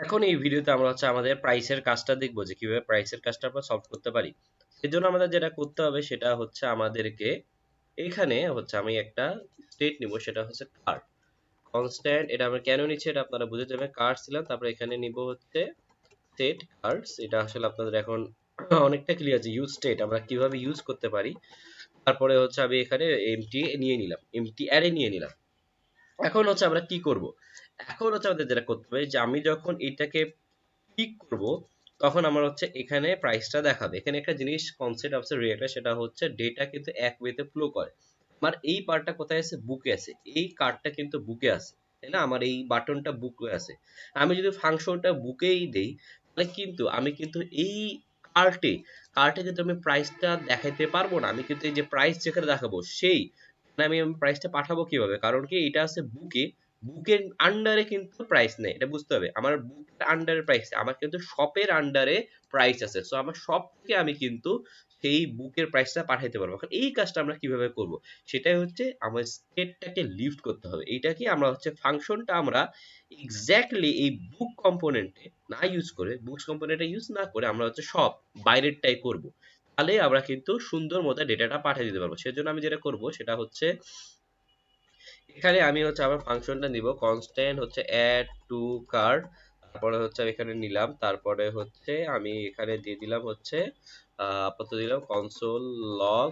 এখন এই ভিডিওতে আমরা আমাদের প্রাইসের কাজটা দেখবো যে কিভাবে প্রাইসের কাজটা আমরা সলভ করতে পারি। সেজন্য আমাদের যেটা করতে হবে সেটা আমাদেরকে এখানে আমি একটা স্টেট নিব, সেটা কার কনস্ট্যান্ট। এটা আমরা কেন নিচ্ছি এটা আপনারা বুঝে যাবেন। কার ছিলাম, তারপরে এখানে নিব স্টেট কার্ডস। এটা আসলে আপনাদের এখন অনেকটা ক্লিয়ার যে ইউজ স্টেট আমরা কিভাবে ইউজ করতে পারি। তারপরে আমি এখানে এমটি নিয়ে নিলাম, এমটি অ্যারে নিয়ে নিলাম। এখন আমরা কি করব, এখন আমাদের যেটা করতে হবে যে আমি যখন এটাকে পিক করব তখন আমার এখানে প্রাইসটা দেখাবে। এখানে একটা জিনিস কনসেপ্ট আছে রিয়েক্টর, সেটা ডেটা কিন্তু এক ওয়েতে ফ্লো করে। আমার এই পার্টটা কোথায় আছে, বুকে আছে। এই কার্ডটা কিন্তু বুকে আছে, তাই না? আমার এই বাটনটা বুকে আছে। আমি যদি ফাংশনটা বুকেই দেই তাহলে কিন্তু আমি কিন্তু এই কার্টে কার্টে কিন্তু আমি প্রাইসটা দেখাইতে পারবো না। আমি কিন্তু এই যে প্রাইস যেখানে দেখাবো সেই আমি প্রাইসটা পাঠাবো কিভাবে, কারণ কি এটা আছে বুকে। বুকের আন্ডারে কিন্তু প্রাইস নেই, এটা বুঝতে হবে। আমার বুকের আন্ডারে প্রাইস, আমার কিন্তু শপের আন্ডারে প্রাইস আছে। সো আমার শপ থেকে আমি কিন্তু সেই বুকের প্রাইসটা পাঠাইতে পারবো। এখন এই কাজটা আমরা কিভাবে করব, সেটাই আমার স্টেটটাকে লিফট করতে হবে। এইটা কি আমরা ফাংশনটা আমরা এক্স্যাক্টলি এই বুক কম্পোনেন্টে না ইউজ করে, বুকস কম্পোনেন্টে ইউজ না করে আমরা সব বাইরেরটাই করব। তাহলে আমরা কিন্তু সুন্দর মতো ডেটাটা পাঠিয়ে দিতে পারবো। সেজন্য আমি যেটা করব সেটা এখানে আমি আমার ফাংশনটা নিব কনস্ট্যান্ট অ্যাড টু কার্ড। তারপরে আমি এখানে নিলাম, তারপরে আমি এখানে দিয়ে দিলাম আপাতত দিলাম console log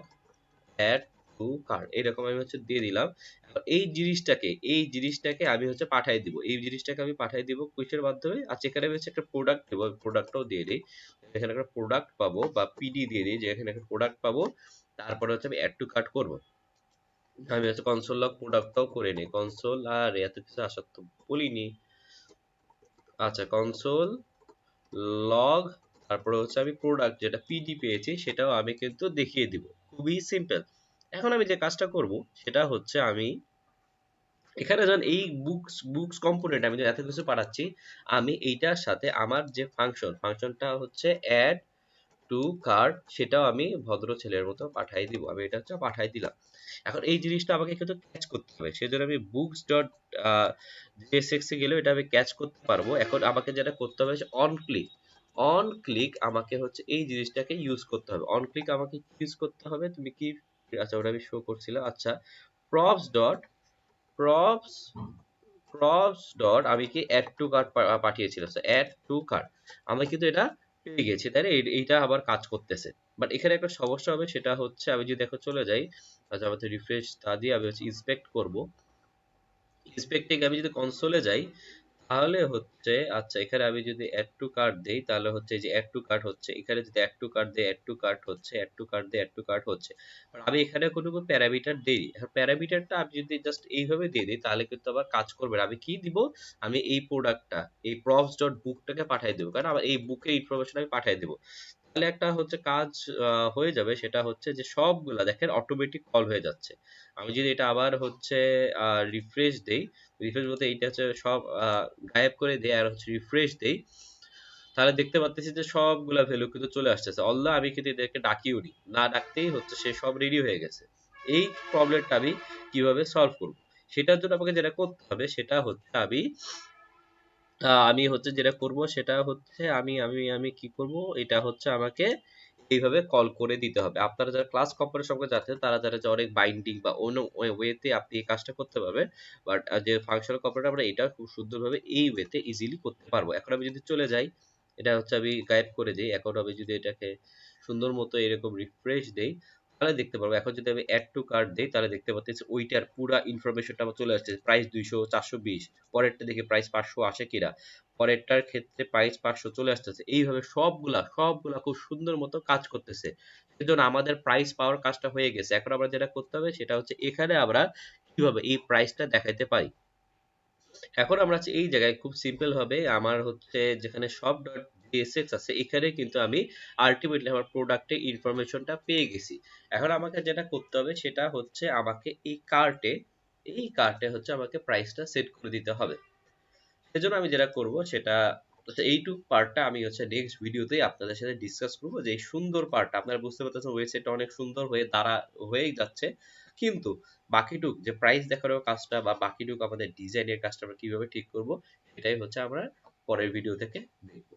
add to cart, এরকম আমি দিয়ে দিলাম। এবার এই জিনিসটাকে আমি পাঠাই দিব। এই জিনিসটাকে আমি পাঠাই দিব কুইসের মাধ্যমে। আচ্ছা, এখানে আমি একটা প্রোডাক্ট দেবো, প্রোডাক্টটাও দিয়ে দিই। এখানে একটা প্রোডাক্ট পাবো বা পিডি দিয়ে দিই, যে এখানে একটা প্রোডাক্ট পাবো। তারপরে আমি অ্যাড টু কার্ড করবো। আমি কনসোল লগ প্রোডাক্টটাও করে নিই। কনসোল আর এত কিছু আসার তো বলিনি। আচ্ছা, কনসোল লগ, তারপরে আমি প্রোডাক্ট যেটা পিডি পেয়েছি সেটাও আমি কিন্তু দেখিয়ে দিব। খুবই সিম্পল। এখন আমি যে কাজটা করব সেটা আমি এখানে যখন এই বুকস কম্পোনেন্ট আমি যে এত কিছু পাঠাচ্ছি, আমি এইটার সাথে আমার যে ফাংশনটা অ্যাড টু কার্ড, সেটাও আমি ভদ্র ছেলের মতো পাঠাই দিব। আমি এটা পাঠাই দিলাম। এখন এই জিনিসটা আমাকে কিন্তু ক্যাচ করতে হবে, সেজন্য আমি বুকস ডট জেএসএক্স এ গেলেও এটা আমি ক্যাচ করতে পারবো। এখন আমাকে যেটা করতে হবে অন ক্লিক, অন ক্লিক আমাকে এই জিনিসটাকে ইউজ করতে হবে। অন ক্লিক আমাকে ইউজ করতে হবে। তুমি কি, আচ্ছা ওটা আমি শো করছিলাম। আচ্ছা, props dot props props dot আমি কি অ্যাড টু কার্ট পাঠিয়েছিলাম। অ্যাড টু কার্ট আমরা কিন্তু এটা পেয়ে গেছি, তাই না? এইটা আবার কাজ করতেছে। বাট এখানে একটা সমস্যা হবে, সেটা আমি যদি দেখো চলে যাই, আচ্ছা আমাদের রিফ্রেশ তা দিয়ে আমি ইন্সপেক্ট করব। ইন্সপেক্ট থেকে আমি যদি কনসোলে যাই তাহলে আচ্ছা, এখানে আমি যদি অ্যাড টু কার্ট দেই তাহলে এই যে অ্যাড টু কার্ট এখানে যদি অ্যাড টু কার্ট দেই, add to cart add to cart দেই, অ্যাড টু কার্ট বাট আমি এখানে কোনো প্যারামিটার দেইনি। এখন প্যারামিটারটা আমি যদি জাস্ট এইভাবে দিয়ে দিই তাহলে কিন্তু আবার কাজ করবে না। আমি কি দিব, আমি এই প্রোডাক্টটা এই প্রপস ডট বুকটাকে পাঠিয়ে দেবো, কারণ আমার এই বুকের ইনফরমেশন আমি পাঠিয়ে দেবো। তাহলে একটা কাজ হয়ে যাবে, সেটা যে সবগুলা দেখেন অটোমেটিক কল হয়ে যাচ্ছে। আমি যদি এটা আবার রিফ্রেশ দেই, রিফ্রেশ বলতে এইটা সব গায়েব করে দেই আর রিফ্রেশ দেই, তাহলে দেখতে পাচ্ছি যে সবগুলা ভ্যালু কিন্তু চলে আসতেছে। অল্লাহ আমি কিন্তু এদেরকে ডাকিও নি, না ডাকতেই সে সব রেডি হয়ে গেছে। এই প্রবলেমটা আমি কিভাবে সলভ করব, সেটার জন্য আমাকে যেটা করতে হবে সেটা আমি যেটা করব সেটা আমি আমি আমি কি করব, এটা আমাকে এইভাবে কল করে দিতে হবে। আপনারা যারা ক্লাস কম্পারের সঙ্গে যাচ্ছেন তারা যারা যে অনেক বাইন্ডিং বা অন্য ওয়েতে আপনি এই কাজটা করতে পারবেন। বাট যে ফাংশনাল কম্পারেটর আমরা এটা খুব সুন্দরভাবে এই ওয়েতে ইজিলি করতে পারবো। এখন আমি যদি চলে যাই, এটা আমি গায়েব করে দিই। এখন আমি যদি এটাকে সুন্দর মতো এরকম রিফ্রেশ দেই তাহলে দেখতে পারবো। এখন যদি আমি অ্যাড টু কার্ট দেই তাহলে দেখতে পাচ্ছি ওইটার পুরা ইনফরমেশনটা আমার চলে আসছে। প্রাইস 200, 420, পরেরটা দেখি প্রাইস 500 আসে কিনা, পরেরটার ক্ষেত্রে প্রাইস 500 চলে আসতেছে। এইভাবে সবগুলা খুব সুন্দর মতো কাজ করতেছে। সেজন্য আমাদের প্রাইস পাওয়ার কাজটা হয়ে গেছে। এখন আমরা যেটা করতে হবে সেটা এখানে আমরা কিভাবে এই প্রাইসটা দেখাইতে পারি। এখন আমরা এই জায়গায় খুব সিম্পল হবে, আমার যেখানে সব ডট জেএসএক্স আছে এখানে কিন্তু আমি আলটিমেটলি আমার প্রোডাক্টের ইনফরমেশনটা পেয়ে গেছি। এখন আমাকে যেটা করতে হবে সেটা আমাকে এই কার্টে আমাকে প্রাইসটা সেট করে দিতে হবে। সেজন্য আমি যেটা করব সেটা এইটুক পার্টটা আমি নেক্সট ভিডিওতেই আপনাদের সাথে ডিসকাস করবো। যে এই সুন্দর পার্টটা আপনারা বুঝতে পারতেছেন, ওয়েবসাইটটা অনেক সুন্দর হয়েই যাচ্ছে, কিন্তু বাকিটুক যে প্রাইস দেখানোর কাজটা বা বাকিটুক আমাদের ডিজাইনের কাজটা আমরা কিভাবে ঠিক করব, এটাই আমরা পরের ভিডিও থেকে দেখব।